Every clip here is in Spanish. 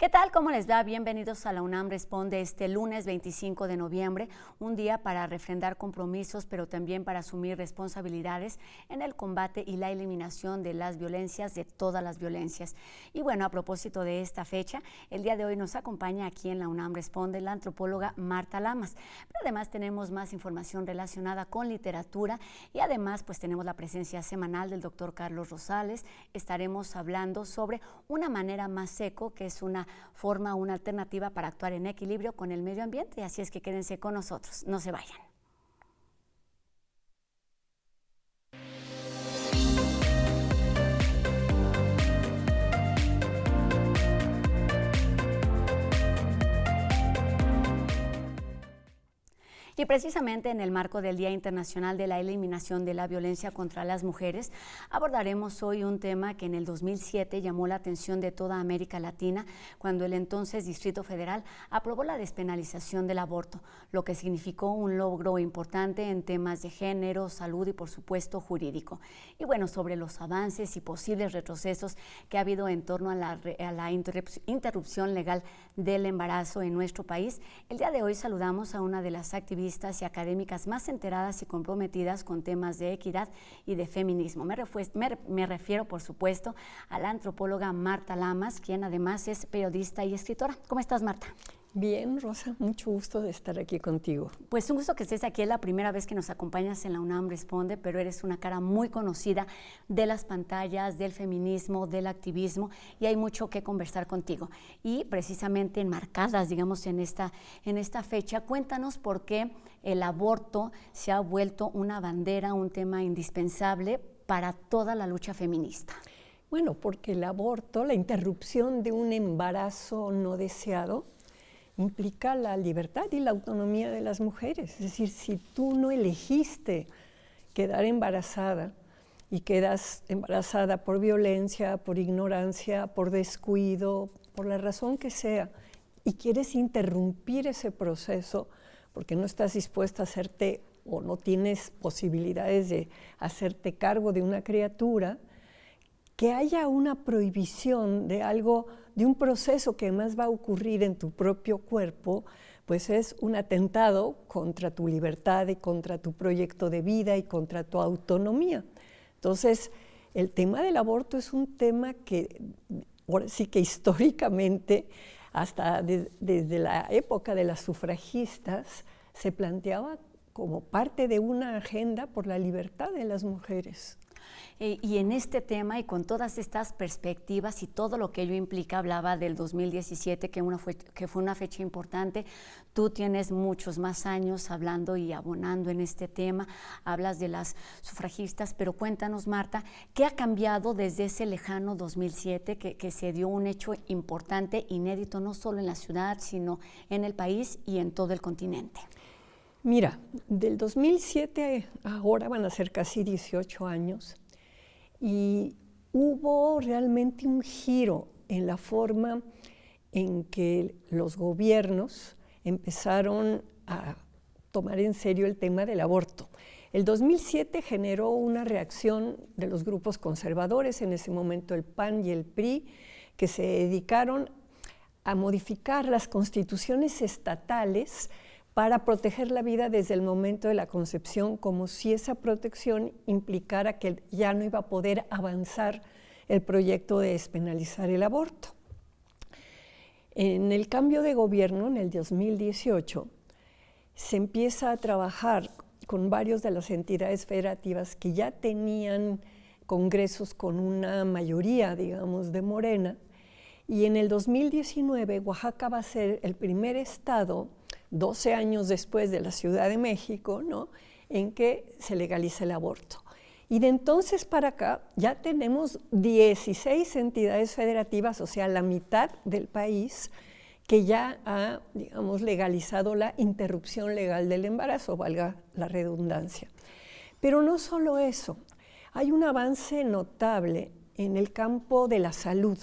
¿Qué tal? ¿Cómo les va? Bienvenidos a la UNAM Responde este lunes 25 de noviembre, un día para refrendar compromisos, pero también para asumir responsabilidades en el combate y la eliminación de las violencias, de todas las violencias. Y bueno, a propósito de esta fecha, el día de hoy nos acompaña aquí en la UNAM Responde la antropóloga Marta Lamas. Pero además tenemos más información relacionada con literatura y además pues tenemos la presencia semanal del doctor Carlos Rosales. Estaremos hablando sobre una manera más eco, que es una alternativa para actuar en equilibrio con el medio ambiente, así es que quédense con nosotros, no se vayan. Y precisamente en el marco del Día Internacional de la Eliminación de la Violencia contra las Mujeres, abordaremos hoy un tema que en el 2007 llamó la atención de toda América Latina, cuando el entonces Distrito Federal aprobó la despenalización del aborto, lo que significó un logro importante en temas de género, salud y por supuesto jurídico. Y bueno, sobre los avances y posibles retrocesos que ha habido en torno a la interrupción legal del embarazo en nuestro país, el día de hoy saludamos a una de las activistas y académicas más enteradas y comprometidas con temas de equidad y de feminismo. Me refiero, por supuesto, a la antropóloga Marta Lamas, quien además es periodista y escritora. ¿Cómo estás, Marta? Bien, Rosa, mucho gusto de estar aquí contigo. Pues un gusto que estés aquí, es la primera vez que nos acompañas en la UNAM Responde, pero eres una cara muy conocida de las pantallas, del feminismo, del activismo, y hay mucho que conversar contigo. Y precisamente enmarcadas, digamos, en esta fecha, cuéntanos por qué el aborto se ha vuelto una bandera, un tema indispensable para toda la lucha feminista. Bueno, porque el aborto, la interrupción de un embarazo no deseado, implica la libertad y la autonomía de las mujeres. Es decir, si tú no elegiste quedar embarazada y quedas embarazada por violencia, por ignorancia, por descuido, por la razón que sea, y quieres interrumpir ese proceso porque no estás dispuesta a hacerte o no tienes posibilidades de hacerte cargo de una criatura, que haya una prohibición de algo, de un proceso que más va a ocurrir en tu propio cuerpo, pues es un atentado contra tu libertad y contra tu proyecto de vida y contra tu autonomía. Entonces, el tema del aborto es un tema que, ahora sí que históricamente, hasta desde la época de las sufragistas, se planteaba como parte de una agenda por la libertad de las mujeres. Y en este tema y con todas estas perspectivas y todo lo que ello implica, hablaba del 2017, que fue una fecha importante. Tú tienes muchos más años hablando y abonando en este tema, hablas de las sufragistas, pero cuéntanos, Marta, ¿qué ha cambiado desde ese lejano 2007 que se dio un hecho importante, inédito, no solo en la ciudad, sino en el país y en todo el continente? Mira, del 2007 ahora van a ser casi 18 años, y hubo realmente un giro en la forma en que los gobiernos empezaron a tomar en serio el tema del aborto. El 2007 generó una reacción de los grupos conservadores, en ese momento el PAN y el PRI, que se dedicaron a modificar las constituciones estatales para proteger la vida desde el momento de la concepción, como si esa protección implicara que ya no iba a poder avanzar el proyecto de despenalizar el aborto. En el cambio de gobierno, en el 2018, se empieza a trabajar con varias de las entidades federativas que ya tenían congresos con una mayoría, digamos, de Morena, y en el 2019 Oaxaca va a ser el primer estado, 12 años después de la Ciudad de México, ¿no?, en que se legaliza el aborto. Y de entonces para acá ya tenemos 16 entidades federativas, o sea, la mitad del país, que ya ha, digamos, legalizado la interrupción legal del embarazo, valga la redundancia. Pero no solo eso, hay un avance notable en el campo de la salud.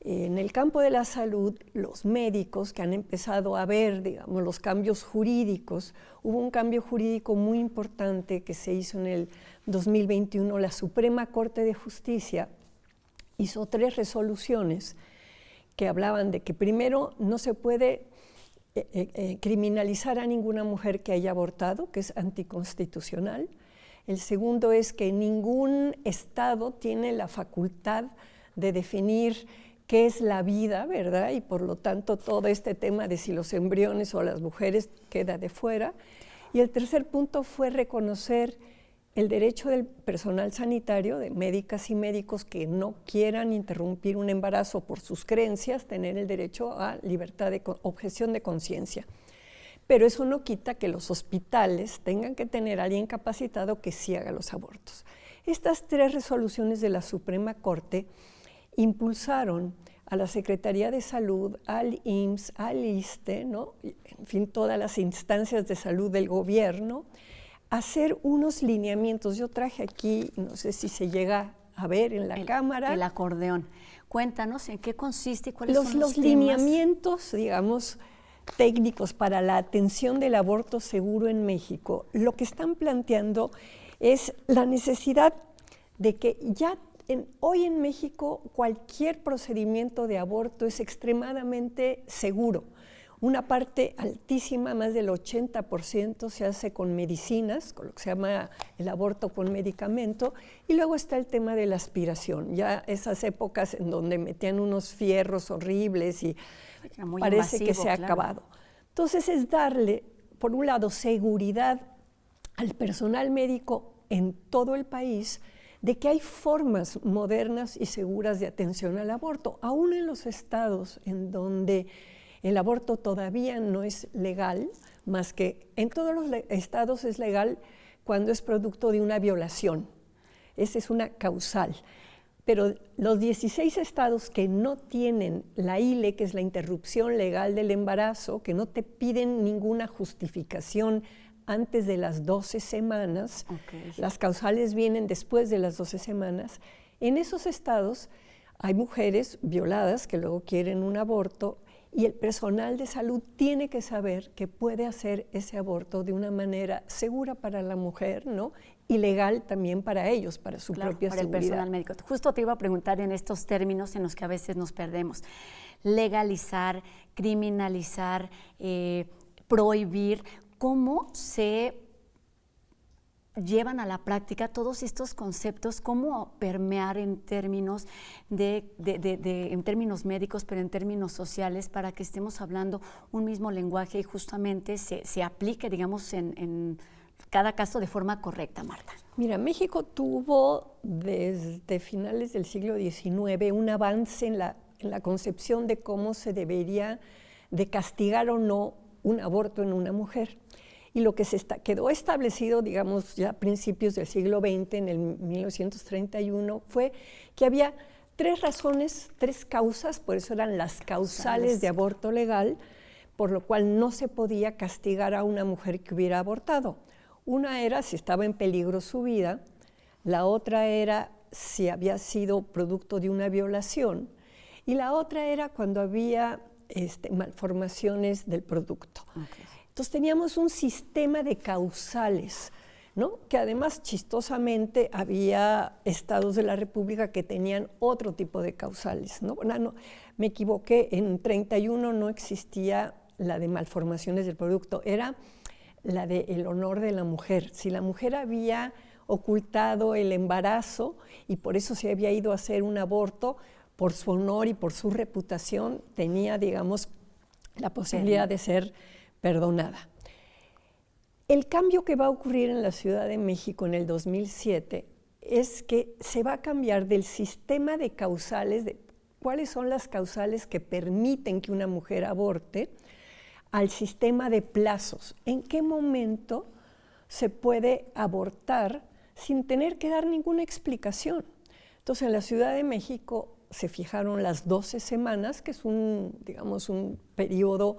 En el campo de la salud, los médicos que han empezado a ver, digamos, los cambios jurídicos, hubo un cambio jurídico muy importante que se hizo en el 2021. La Suprema Corte de Justicia hizo 3 resoluciones que hablaban de que primero no se puede criminalizar a ninguna mujer que haya abortado, que es anticonstitucional. El segundo es que ningún estado tiene la facultad de definir qué es la vida, ¿verdad? Y por lo tanto todo este tema de si los embriones o las mujeres queda de fuera. Y el tercer punto fue reconocer el derecho del personal sanitario, de médicas y médicos que no quieran interrumpir un embarazo por sus creencias, tener el derecho a libertad de objeción de conciencia. Pero eso no quita que los hospitales tengan que tener a alguien capacitado que sí haga los abortos. Estas 3 resoluciones de la Suprema Corte impulsaron a la Secretaría de Salud, al IMSS, al ISSSTE, ¿no? En fin, todas las instancias de salud del gobierno, a hacer unos lineamientos. Yo traje aquí, no sé si se llega a ver en la cámara. El acordeón. Cuéntanos en qué consiste y cuáles son los lineamientos, digamos, técnicos para la atención del aborto seguro en México. Lo que están planteando es la necesidad de que ya hoy en México cualquier procedimiento de aborto es extremadamente seguro. Una parte altísima, más del 80%, se hace con medicinas, con lo que se llama el aborto con medicamento, y luego está el tema de la aspiración. Ya esas épocas en donde metían unos fierros horribles y parece invasivo, que se ha acabado. Entonces es darle, por un lado, seguridad al personal médico en todo el país de que hay formas modernas y seguras de atención al aborto, aún en los estados en donde el aborto todavía no es legal, más que en todos los estados es legal cuando es producto de una violación. Esa es una causal. Pero los 16 estados que no tienen la ILE, que es la interrupción legal del embarazo, que no te piden ninguna justificación antes de las 12 semanas, las causales vienen después de las 12 semanas, en esos estados hay mujeres violadas que luego quieren un aborto y el personal de salud tiene que saber que puede hacer ese aborto de una manera segura para la mujer, ¿no? Y legal también para ellos, para su propia para seguridad. El personal médico. Justo te iba a preguntar en estos términos en los que a veces nos perdemos. Legalizar, criminalizar, prohibir, ¿cómo se llevan a la práctica todos estos conceptos? ¿Cómo permear en términos en términos médicos, pero en términos sociales, para que estemos hablando un mismo lenguaje y justamente se aplique, digamos, en cada caso de forma correcta, Marta? Mira, México tuvo desde finales del siglo XIX un avance en la concepción de cómo se debería de castigar o no un aborto en una mujer. Y lo que quedó establecido, digamos, ya a principios del siglo XX, en el 1931, fue que había 3 razones, 3 causas, por eso eran las causales de aborto legal, por lo cual no se podía castigar a una mujer que hubiera abortado. Una era si estaba en peligro su vida, la otra era si había sido producto de una violación, y la otra era cuando había malformaciones del producto. Entonces teníamos un sistema de causales, ¿no? Que además chistosamente había estados de la República que tenían otro tipo de causales, ¿no? No, me equivoqué, en 31 no existía la de malformaciones del producto, era la del honor de la mujer. Si la mujer había ocultado el embarazo y por eso se había ido a hacer un aborto, por su honor y por su reputación, tenía, digamos, la posibilidad de ser perdonada. El cambio que va a ocurrir en la Ciudad de México en el 2007 es que se va a cambiar del sistema de causales, de cuáles son las causales que permiten que una mujer aborte, al sistema de plazos. ¿En qué momento se puede abortar sin tener que dar ninguna explicación? Entonces, en la Ciudad de México se fijaron las 12 semanas, que es digamos, un periodo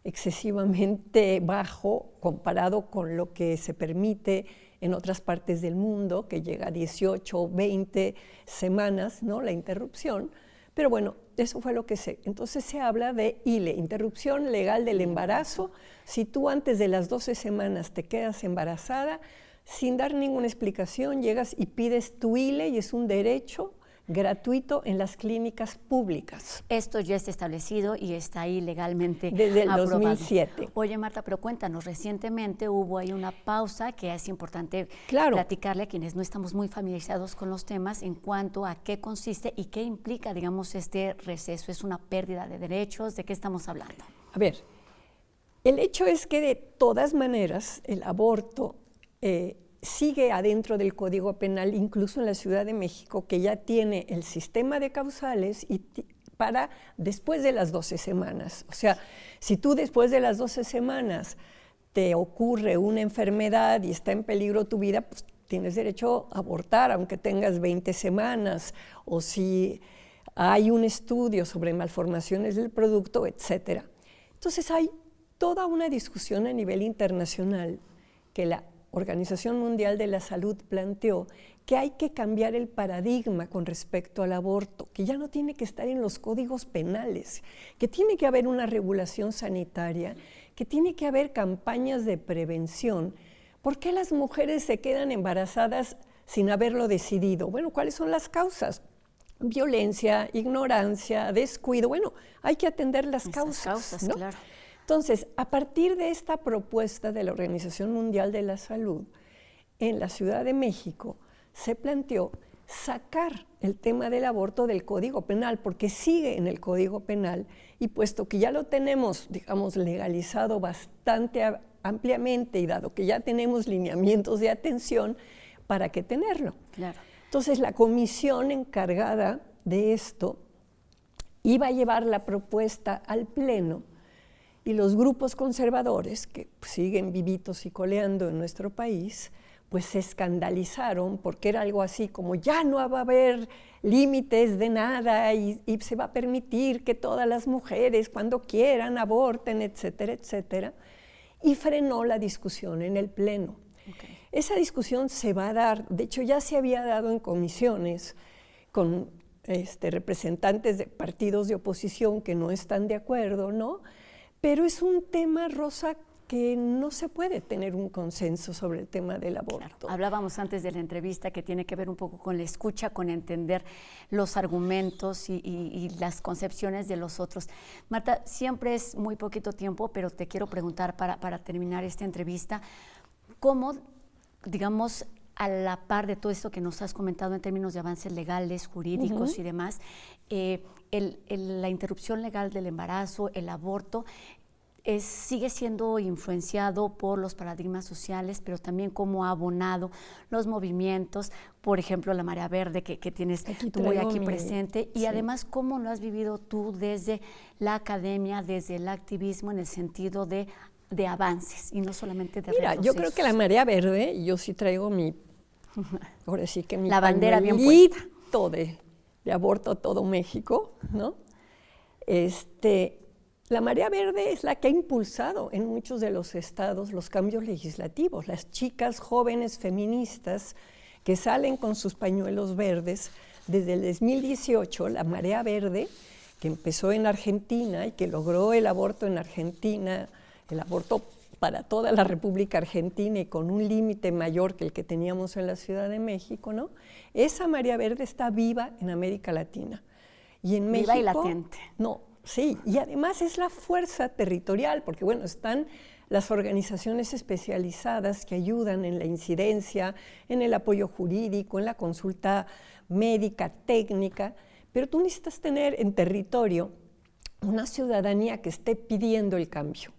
excesivamente bajo comparado con lo que se permite en otras partes del mundo, que llega a 18 o 20 semanas, ¿no? La interrupción. Pero bueno, eso fue lo que entonces se habla de ILE, interrupción legal del embarazo. Si tú antes de las 12 semanas te quedas embarazada, sin dar ninguna explicación, llegas y pides tu ILE y es un derecho gratuito en las clínicas públicas. Esto ya está establecido y está ahí legalmente desde el aprobado. 2007. Oye, Marta, pero cuéntanos, recientemente hubo ahí una pausa que es importante platicarle a quienes no estamos muy familiarizados con los temas en cuanto a qué consiste y qué implica, digamos, este receso. ¿Es una pérdida de derechos? ¿De qué estamos hablando? A ver, el hecho es que de todas maneras el aborto sigue adentro del Código Penal, incluso en la Ciudad de México, que ya tiene el sistema de causales y para después de las 12 semanas. O sea, si tú después de las 12 semanas te ocurre una enfermedad y está en peligro tu vida, pues tienes derecho a abortar, aunque tengas 20 semanas, o si hay un estudio sobre malformaciones del producto, etc. Entonces hay toda una discusión a nivel internacional que la Organización Mundial de la Salud planteó que hay que cambiar el paradigma con respecto al aborto, que ya no tiene que estar en los códigos penales, que tiene que haber una regulación sanitaria, que tiene que haber campañas de prevención. ¿Por qué las mujeres se quedan embarazadas sin haberlo decidido? Bueno, ¿cuáles son las causas? Violencia, ignorancia, descuido. Bueno, hay que atender las causas, ¿no? Claro. Entonces, a partir de esta propuesta de la Organización Mundial de la Salud, en la Ciudad de México se planteó sacar el tema del aborto del Código Penal, porque sigue en el Código Penal, y puesto que ya lo tenemos, digamos, legalizado bastante ampliamente, y dado que ya tenemos lineamientos de atención, ¿para qué tenerlo? Claro. Entonces, la comisión encargada de esto iba a llevar la propuesta al Pleno, y los grupos conservadores, que siguen vivitos y coleando en nuestro país, pues se escandalizaron porque era algo así como ya no va a haber límites de nada y se va a permitir que todas las mujeres cuando quieran aborten, etcétera, etcétera, y frenó la discusión en el Pleno. Okay. Esa discusión se va a dar, de hecho ya se había dado en comisiones con representantes de partidos de oposición que no están de acuerdo, ¿no? Pero es un tema, Rosa, que no se puede tener un consenso sobre el tema del aborto. Claro. Hablábamos antes de la entrevista que tiene que ver un poco con la escucha, con entender los argumentos y las concepciones de los otros. Marta, siempre es muy poquito tiempo, pero te quiero preguntar para terminar esta entrevista, ¿cómo, digamos, a la par de todo esto que nos has comentado en términos de avances legales, jurídicos y demás, la interrupción legal del embarazo, el aborto, sigue siendo influenciado por los paradigmas sociales, pero también cómo ha abonado los movimientos, por ejemplo, la Marea Verde que tienes tú muy aquí presente, y además cómo lo has vivido tú desde la academia, desde el activismo en el sentido de avances y no solamente de retrocesos. Yo creo que la Marea Verde, yo sí traigo ahora sí que mi la bandera bien puesta de aborto a todo México, ¿no? La Marea Verde es la que ha impulsado en muchos de los estados los cambios legislativos. Las chicas jóvenes feministas que salen con sus pañuelos verdes, desde el 2018, la Marea Verde, que empezó en Argentina y que logró el aborto en Argentina, el aborto para toda la República Argentina y con un límite mayor que el que teníamos en la Ciudad de México, ¿no? Esa Marea Verde está viva en América Latina. Y en México, viva y latente. No, sí, y además es la fuerza territorial, porque bueno, están las organizaciones especializadas que ayudan en la incidencia, en el apoyo jurídico, en la consulta médica, técnica, pero tú necesitas tener en territorio una ciudadanía que esté pidiendo el cambio.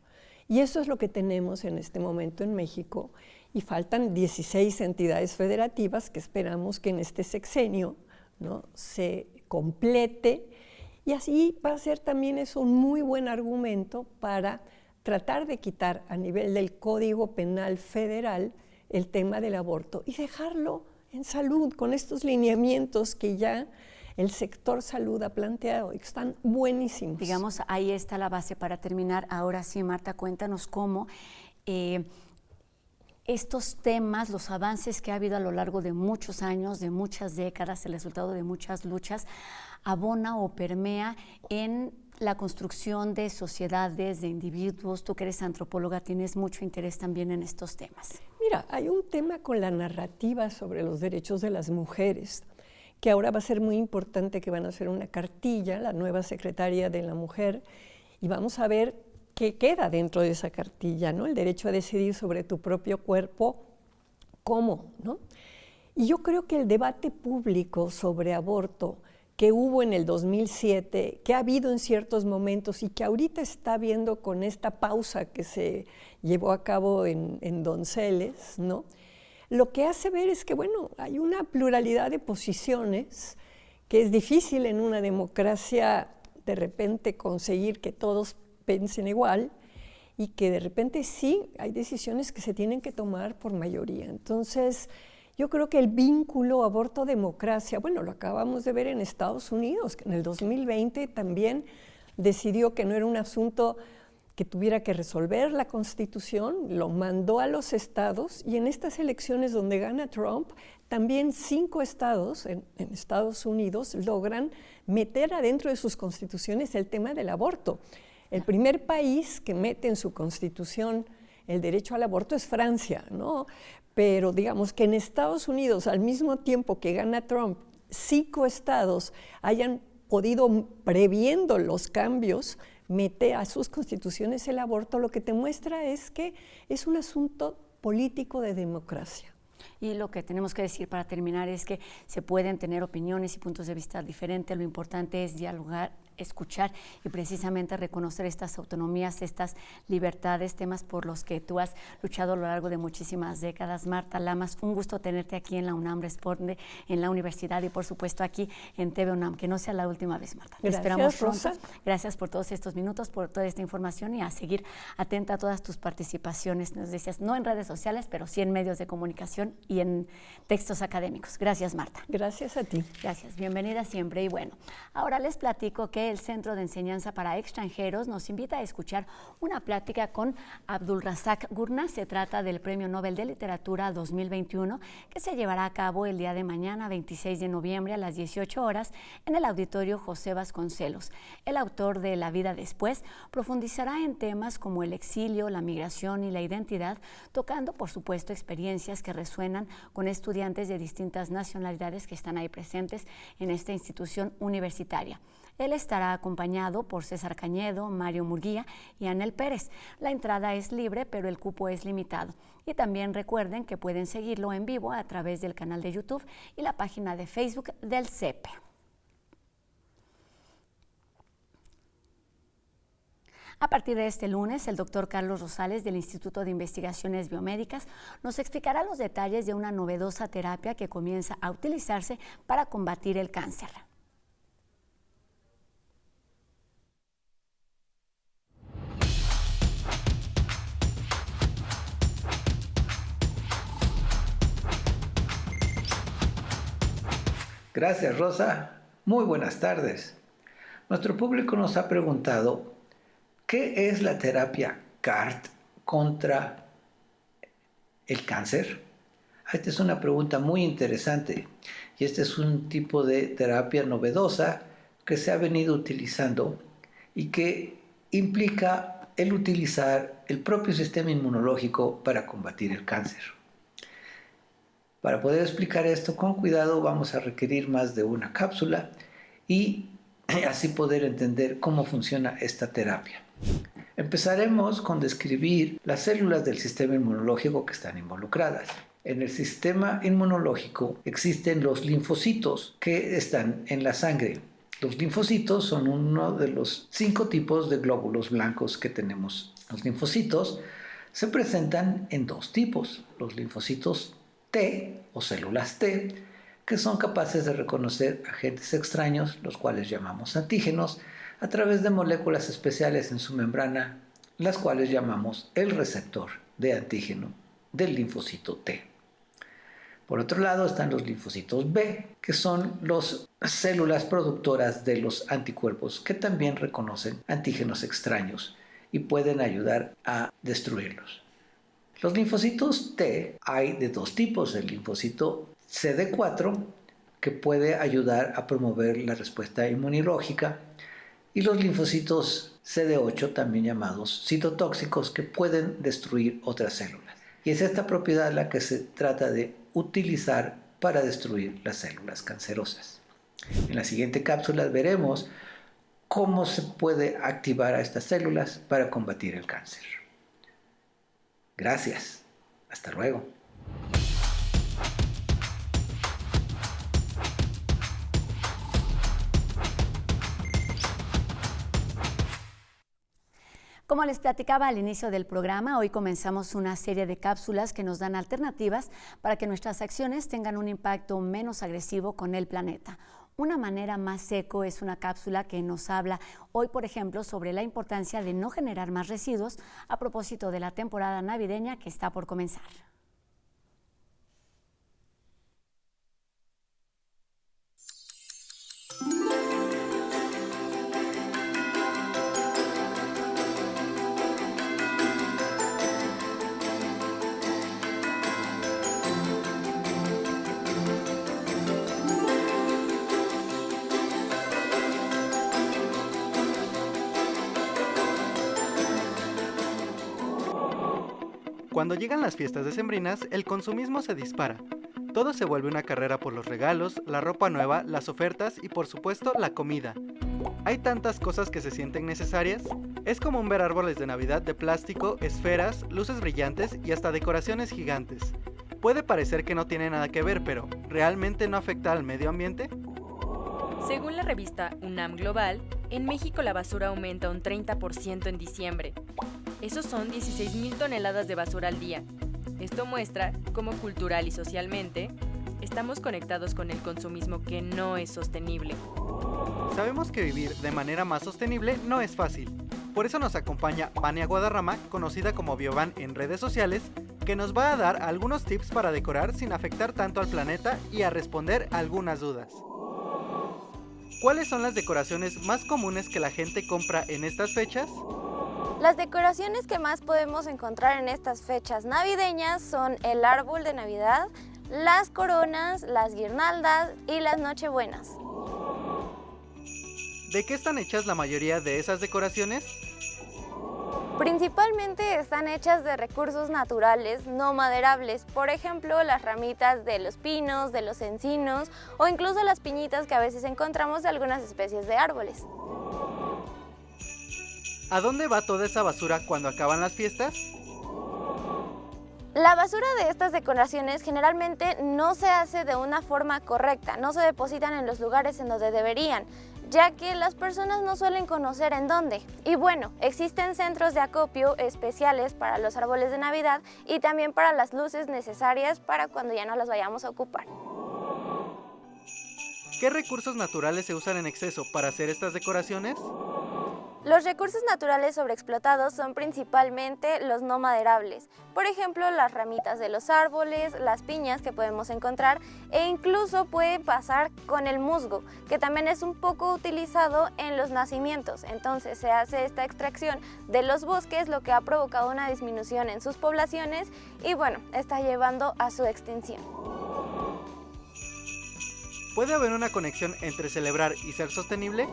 Y eso es lo que tenemos en este momento en México, y faltan 16 entidades federativas que esperamos que en este sexenio, ¿no?, se complete, y así va a ser también eso un muy buen argumento para tratar de quitar a nivel del Código Penal Federal el tema del aborto y dejarlo en salud con estos lineamientos que ya el sector salud ha planteado y que están buenísimos. Digamos, ahí está la base para terminar. Ahora sí, Marta, cuéntanos cómo estos temas, los avances que ha habido a lo largo de muchos años, de muchas décadas, el resultado de muchas luchas, abona o permea en la construcción de sociedades, de individuos. Tú que eres antropóloga tienes mucho interés también en estos temas. Mira, hay un tema con la narrativa sobre los derechos de las mujeres que ahora va a ser muy importante, que van a hacer una cartilla, la nueva secretaria de la mujer, y vamos a ver qué queda dentro de esa cartilla, ¿no? El derecho a decidir sobre tu propio cuerpo, ¿cómo?, ¿no? Y yo creo que el debate público sobre aborto que hubo en el 2007, que ha habido en ciertos momentos y que ahorita está habiendo con esta pausa que se llevó a cabo en Donceles, ¿no? Lo que hace ver es que, bueno, hay una pluralidad de posiciones que es difícil en una democracia de repente conseguir que todos piensen igual y que de repente sí hay decisiones que se tienen que tomar por mayoría. Entonces, yo creo que el vínculo aborto-democracia, bueno, lo acabamos de ver en Estados Unidos, que en el 2020 también decidió que no era un asunto que tuviera que resolver la Constitución, lo mandó a los estados, y en estas elecciones donde gana Trump, también 5 estados en Estados Unidos logran meter adentro de sus constituciones el tema del aborto. El primer país que mete en su constitución el derecho al aborto es Francia, ¿no? Pero digamos que en Estados Unidos, al mismo tiempo que gana Trump, 5 estados hayan podido, previendo los cambios, meter a sus constituciones el aborto, lo que te muestra es que es un asunto político de democracia. Y lo que tenemos que decir para terminar es que se pueden tener opiniones y puntos de vista diferentes, lo importante es dialogar, escuchar y precisamente reconocer estas autonomías, estas libertades, temas por los que tú has luchado a lo largo de muchísimas décadas. Marta Lamas, un gusto tenerte aquí en la UNAM Responde, en la universidad y por supuesto aquí en TV UNAM. Que no sea la última vez, Marta. Te esperamos pronto. Rosa. Gracias por todos estos minutos, por toda esta información y a seguir atenta a todas tus participaciones. Nos decías, no en redes sociales, pero sí en medios de comunicación y en textos académicos. Gracias, Marta. Gracias a ti. Gracias, bienvenida siempre. Y bueno, ahora les platico que el Centro de Enseñanza para Extranjeros nos invita a escuchar una plática con Abdulrazak Gurna. Se trata del Premio Nobel de Literatura 2021 que se llevará a cabo el día de mañana, 26 de noviembre a las 18 horas en el Auditorio José Vasconcelos. El autor de La vida después profundizará en temas como el exilio, la migración y la identidad, tocando por supuesto experiencias que resuenan con estudiantes de distintas nacionalidades que están ahí presentes en esta institución universitaria. Él estará acompañado por César Cañedo, Mario Murguía y Anel Pérez. La entrada es libre, pero el cupo es limitado. Y también recuerden que pueden seguirlo en vivo a través del canal de YouTube y la página de Facebook del CEPE. A partir de este lunes, el doctor Carlos Rosales del Instituto de Investigaciones Biomédicas nos explicará los detalles de una novedosa terapia que comienza a utilizarse para combatir el cáncer. Gracias, Rosa. Muy buenas tardes. Nuestro público nos ha preguntado ¿qué es la terapia CART contra el cáncer? Esta es una pregunta muy interesante y este es un tipo de terapia novedosa que se ha venido utilizando y que implica el utilizar el propio sistema inmunológico para combatir el cáncer. Para poder explicar esto con cuidado vamos a requerir más de una cápsula y así poder entender cómo funciona esta terapia. Empezaremos con describir las células del sistema inmunológico que están involucradas. En el sistema inmunológico existen los linfocitos que están en la sangre. Los linfocitos son uno de los 5 tipos de glóbulos blancos que tenemos. Los linfocitos se presentan en 2 tipos. Los linfocitos T o células T, que son capaces de reconocer agentes extraños, los cuales llamamos antígenos, a través de moléculas especiales en su membrana, las cuales llamamos el receptor de antígeno del linfocito T. Por otro lado están los linfocitos B, que son las células productoras de los anticuerpos que también reconocen antígenos extraños y pueden ayudar a destruirlos. Los linfocitos T hay de 2 tipos, el linfocito CD4, que puede ayudar a promover la respuesta inmunológica, y los linfocitos CD8, también llamados citotóxicos, que pueden destruir otras células. Y es esta propiedad la que se trata de utilizar para destruir las células cancerosas. En la siguiente cápsula veremos cómo se puede activar a estas células para combatir el cáncer. Gracias. Hasta luego. Como les platicaba al inicio del programa, hoy comenzamos una serie de cápsulas que nos dan alternativas para que nuestras acciones tengan un impacto menos agresivo con el planeta. Una manera más eco es una cápsula que nos habla hoy, por ejemplo, sobre la importancia de no generar más residuos a propósito de la temporada navideña que está por comenzar. Cuando llegan las fiestas decembrinas, el consumismo se dispara. Todo se vuelve una carrera por los regalos, la ropa nueva, las ofertas y por supuesto la comida. Hay tantas cosas que se sienten necesarias. Es común ver árboles de Navidad de plástico, esferas, luces brillantes y hasta decoraciones gigantes. Puede parecer que no tiene nada que ver, pero ¿realmente no afecta al medio ambiente? Según la revista UNAM Global, en México la basura aumenta un 30% en diciembre. Esos son 16,000 toneladas de basura al día. Esto muestra cómo cultural y socialmente estamos conectados con el consumismo que no es sostenible. Sabemos que vivir de manera más sostenible no es fácil. Por eso nos acompaña Vania Guadarrama, conocida como Biovan en redes sociales, que nos va a dar algunos tips para decorar sin afectar tanto al planeta y a responder algunas dudas. ¿Cuáles son las decoraciones más comunes que la gente compra en estas fechas? Las decoraciones que más podemos encontrar en estas fechas navideñas son el árbol de Navidad, las coronas, las guirnaldas y las nochebuenas. ¿De qué están hechas la mayoría de esas decoraciones? Principalmente están hechas de recursos naturales no maderables, por ejemplo las ramitas de los pinos, de los encinos o incluso las piñitas que a veces encontramos de algunas especies de árboles. ¿A dónde va toda esa basura cuando acaban las fiestas? La basura de estas decoraciones generalmente no se hace de una forma correcta, no se depositan en los lugares en donde deberían, ya que las personas no suelen conocer en dónde. Y bueno, existen centros de acopio especiales para los árboles de Navidad y también para las luces necesarias para cuando ya no las vayamos a ocupar. ¿Qué recursos naturales se usan en exceso para hacer estas decoraciones? Los recursos naturales sobreexplotados son principalmente los no maderables, por ejemplo las ramitas de los árboles, las piñas que podemos encontrar e incluso puede pasar con el musgo, que también es un poco utilizado en los nacimientos. Entonces se hace esta extracción de los bosques, lo que ha provocado una disminución en sus poblaciones y bueno, está llevando a su extinción. ¿Puede haber una conexión entre celebrar y ser sostenible?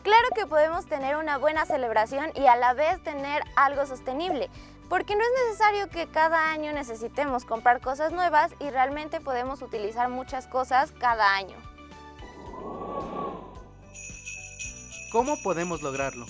Claro que podemos tener una buena celebración y a la vez tener algo sostenible, porque no es necesario que cada año necesitemos comprar cosas nuevas y realmente podemos utilizar muchas cosas cada año. ¿Cómo podemos lograrlo?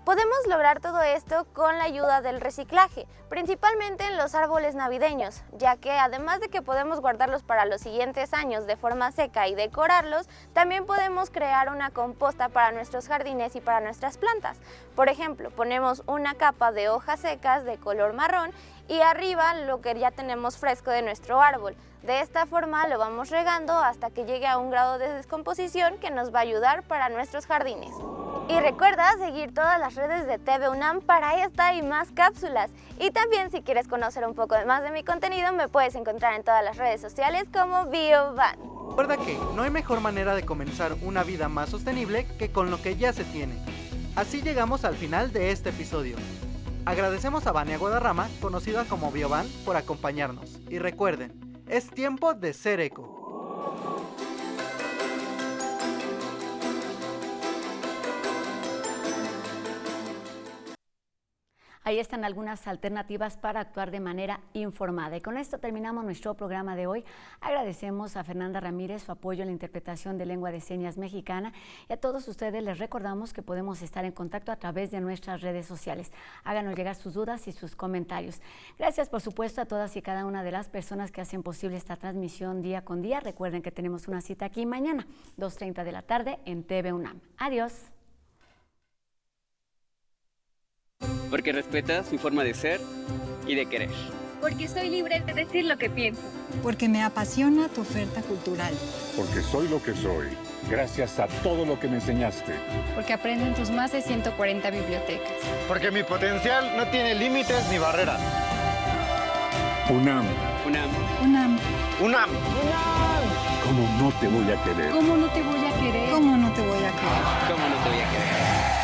Podemos lograr todo esto con la ayuda del reciclaje, principalmente en los árboles navideños, ya que además de que podemos guardarlos para los siguientes años de forma seca y decorarlos, también podemos crear una composta para nuestros jardines y para nuestras plantas. Por ejemplo, ponemos una capa de hojas secas de color marrón y arriba lo que ya tenemos fresco de nuestro árbol. De esta forma lo vamos regando hasta que llegue a un grado de descomposición que nos va a ayudar para nuestros jardines. Y recuerda seguir todas las redes de TV UNAM para esta y más cápsulas. Y también si quieres conocer un poco más de mi contenido, me puedes encontrar en todas las redes sociales como Biovan. Recuerda que no hay mejor manera de comenzar una vida más sostenible que con lo que ya se tiene. Así llegamos al final de este episodio. Agradecemos a Vania Guadarrama, conocida como Biovan, por acompañarnos. Y recuerden, es tiempo de ser eco. Ahí están algunas alternativas para actuar de manera informada. Y con esto terminamos nuestro programa de hoy. Agradecemos a Fernanda Ramírez su apoyo en la interpretación de lengua de señas mexicana y a todos ustedes les recordamos que podemos estar en contacto a través de nuestras redes sociales. Háganos llegar sus dudas y sus comentarios. Gracias, por supuesto, a todas y cada una de las personas que hacen posible esta transmisión día con día. Recuerden que tenemos una cita aquí mañana, 2:30 de la tarde en TV UNAM. Adiós. Porque respetas mi forma de ser y de querer. Porque soy libre de decir lo que pienso. Porque me apasiona tu oferta cultural. Porque soy lo que soy, gracias a todo lo que me enseñaste. Porque aprendo en tus más de 140 bibliotecas. Porque mi potencial no tiene límites ni barreras. UNAM. UNAM. UNAM. UNAM. ¿Cómo no te voy a querer? ¿Cómo no te voy a querer? ¿Cómo no te voy a querer? ¿Cómo no te voy a querer?